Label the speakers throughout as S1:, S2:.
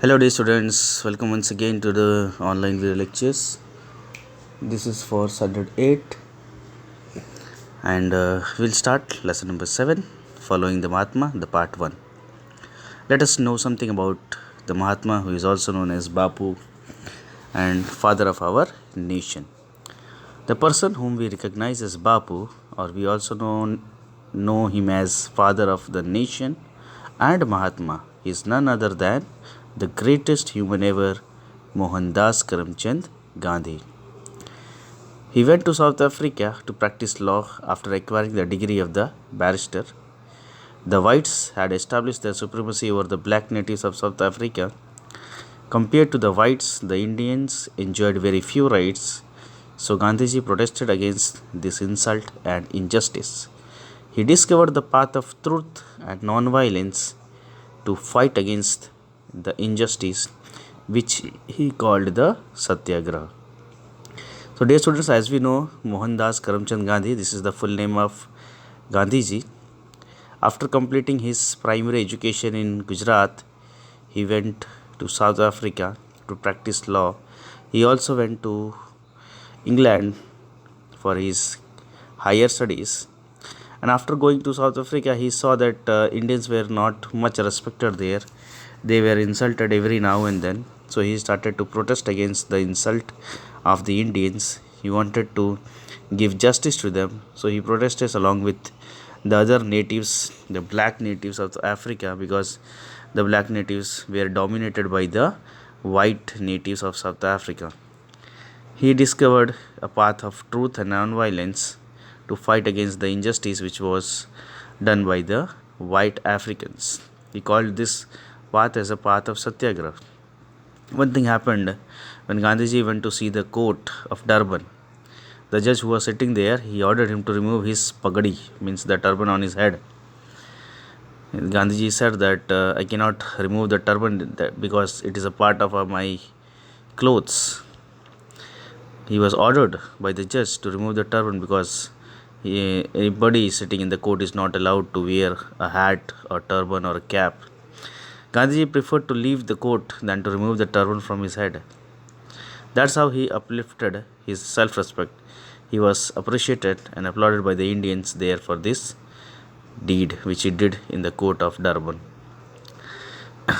S1: Hello, dear students. Welcome once again to the online video lectures. This is for subject 8, and we'll start lesson number 7, following the Mahatma, the part 1. Let us know something about the Mahatma, who is also known as Bapu and father of our nation. The person whom we recognize as Bapu, or we also know him as father of the nation and Mahatma, is none other than the greatest human ever, Mohandas Karamchand Gandhi. He went to South Africa to practice law after acquiring the degree of the barrister. The whites had established their supremacy over the black natives of South Africa. Compared to the whites, the Indians enjoyed very few rights, so Gandhiji protested against this insult and injustice. He discovered the path of truth and non-violence to fight against the injustice, which he called the Satyagraha. So, dear students, as we know, Mohandas Karamchand Gandhi, this is the full name of Gandhiji. After completing his primary education in Gujarat, he went to South Africa to practice law. He also went to England for his higher studies. And after going to South Africa, he saw that Indians were not much respected there. They were insulted every now and then. So he started to protest against the insult of the Indians. He wanted to give justice to them. So he protested along with the other natives, the black natives of Africa, because the black natives were dominated by the white natives of South Africa. He discovered a path of truth and non-violence to fight against the injustice which was done by the white Africans. He called this path as a path of Satyagraha. One thing happened when Gandhiji went to see the court of Durban. The judge who was sitting there, he ordered him to remove his pagadi, means the turban on his head. Gandhiji said that I cannot remove the turban because it is a part of my clothes. He was ordered by the judge to remove the turban because anybody sitting in the court is not allowed to wear a hat or turban or a cap. Gandhiji preferred to leave the court than to remove the turban from his head. That's how he uplifted his self-respect. He was appreciated and applauded by the Indians there for this deed which he did in the court of Durban.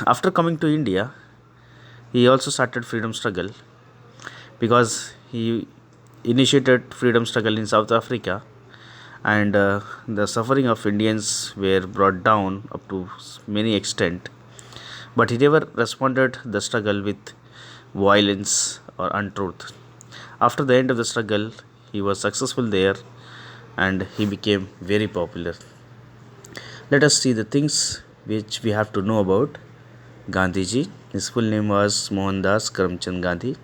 S1: After coming to India, he also started freedom struggle because he initiated freedom struggle in South Africa, and the suffering of Indians were brought down up to many extent. But he never responded the struggle with violence or untruth. After the end of the struggle, he was successful there and he became very popular. Let us see the things which we have to know about Gandhiji. His full name was Mohandas Karamchand Gandhi.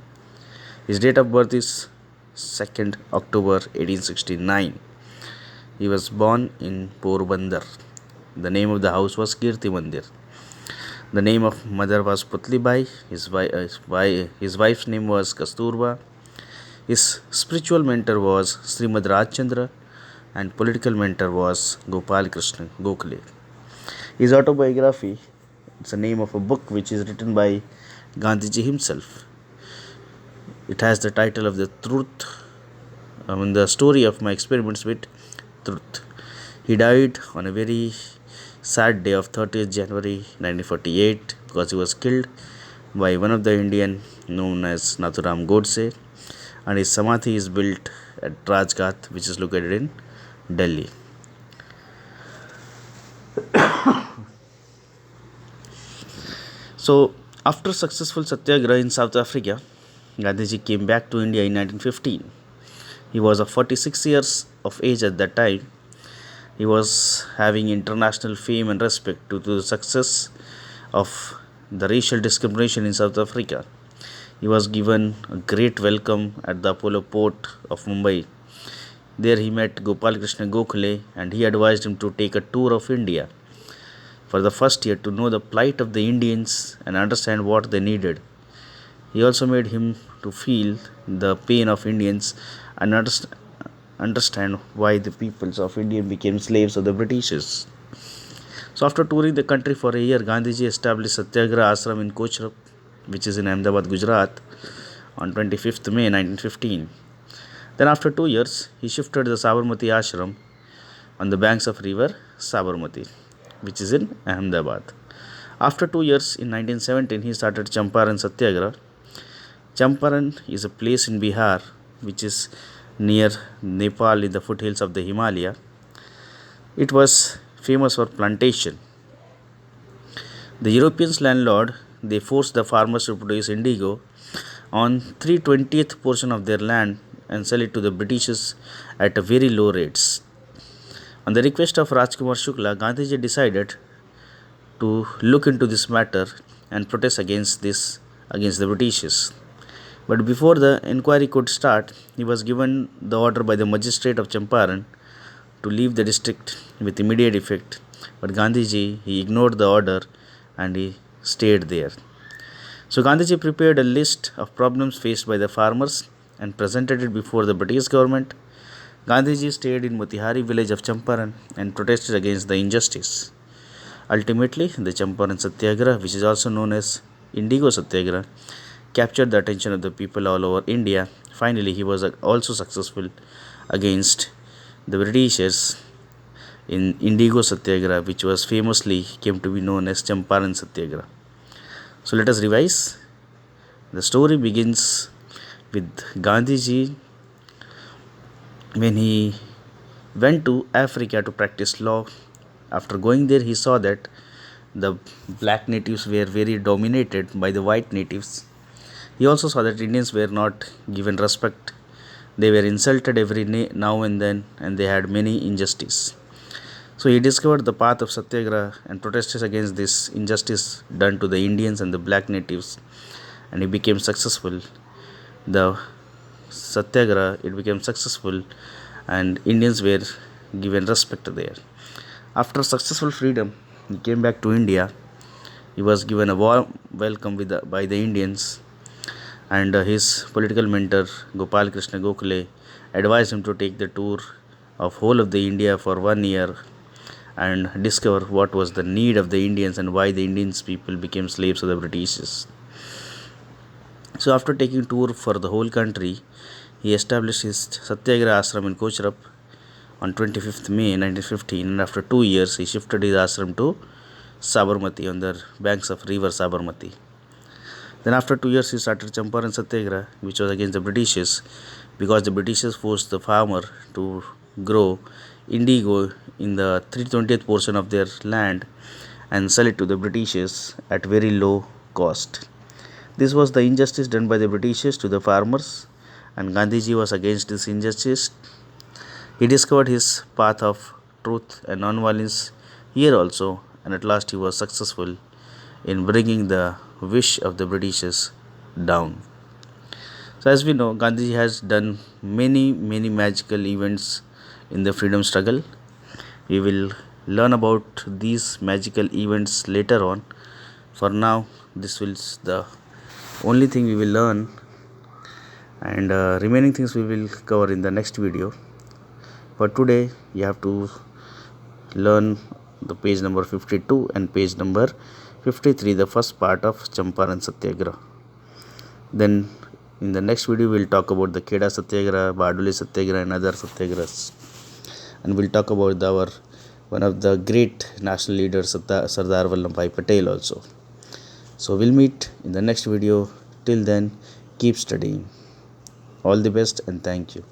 S1: His date of birth is 2nd October 1869. He was born in Porbandar. The name of the house was Kirti Mandir. The name of mother was Putlibai. His wife's name was Kasturba. His spiritual mentor was Srimad Rajchandra, and political mentor was Gopal Krishna Gokhale. His autobiography, it's the name of a book which is written by Gandhiji himself. It has the title of the the story of my experiments with truth. He died on a very sad day of 30th January 1948 because he was killed by one of the Indian known as Nathuram Godse, and his samadhi is built at Rajghat, which is located in Delhi. So, after successful Satyagraha in South Africa, Gandhiji came back to India in 1915. He was of 46 years of age at that time. He was having international fame and respect due to the success of the racial discrimination in South Africa. He was given a great welcome at the Apollo port of Mumbai. There he met Gopal Krishna Gokhale and he advised him to take a tour of India for the first year to know the plight of the Indians and understand what they needed. He also made him to feel the pain of Indians and understand why the peoples of India became slaves of the Britishers. So after touring the country for a year, Gandhiji established Satyagraha Ashram in Kochrab, which is in Ahmedabad, Gujarat, on 25th May 1915. Then after 2 years, he shifted the Sabarmati Ashram on the banks of river Sabarmati, which is in Ahmedabad. After 2 years, in 1917, he started Champara and Satyagraha. Champaran is a place in Bihar which is near Nepal in the foothills of the Himalaya. It was famous for plantation. The Europeans landlord they forced the farmers to produce indigo on 3/20th portion of their land and sell it to the Britishers at a very low rates. On the request of Rajkumar Shukla, Gandhiji decided to look into this matter and protest against the Britishers. But before the inquiry could start, he was given the order by the magistrate of Champaran to leave the district with immediate effect. But Gandhiji he ignored the order and he stayed there. So Gandhiji prepared a list of problems faced by the farmers and presented it before the British government. Gandhiji stayed in Motihari village of Champaran and protested against the injustice. Ultimately, the Champaran Satyagraha, which is also known as Indigo Satyagraha, captured the attention of the people all over India. Finally, he was also successful against the Britishers in Indigo Satyagraha, which was famously came to be known as Champaran Satyagraha. So let us revise. The story begins with Gandhiji when he went to Africa to practice law. After going there, he saw that the black natives were very dominated by the white natives. He also saw that Indians were not given respect. They were insulted every now and then, and they had many injustice. So he discovered the path of Satyagraha and protested against this injustice done to the Indians and the black natives, and he became successful. The Satyagraha it became successful, and Indians were given respect there. After successful freedom, he came back to India. He was given a warm welcome by the Indians, and his political mentor Gopal Krishna Gokhale advised him to take the tour of whole of the India for 1 year and discover what was the need of the Indians and why the Indians people became slaves of the Britishers. So after taking tour for the whole country, he established his Satyagraha ashram in Kochrab on 25th May 1915, and after 2 years he shifted his ashram to Sabarmati on the banks of river Sabarmati. Then after 2 years he started Champaran Satyagraha, which was against the Britishers, because the Britishers forced the farmer to grow indigo in the 3/20th portion of their land and sell it to the Britishers at very low cost. This was the injustice done by the Britishers to the farmers, and Gandhiji was against this injustice. He discovered his path of truth and non-violence here also, and at last he was successful in bringing the wish of the Britishers down. So as we know, Gandhiji has done many magical events in the freedom struggle. We will learn about these magical events later on. For now, this will the only thing we will learn, and remaining things we will cover in the next video. For today, you have to learn the page number 52 and page number 53, the first part of Champaran Satyagraha. Then in the next video, we will talk about the Kheda Satyagraha, Bardoli Satyagraha and other Satyagrahas. And we will talk about one of the great national leaders, Sardar Vallabhbhai Patel also. So we'll meet in the next video. Till then, keep studying. All the best and thank you.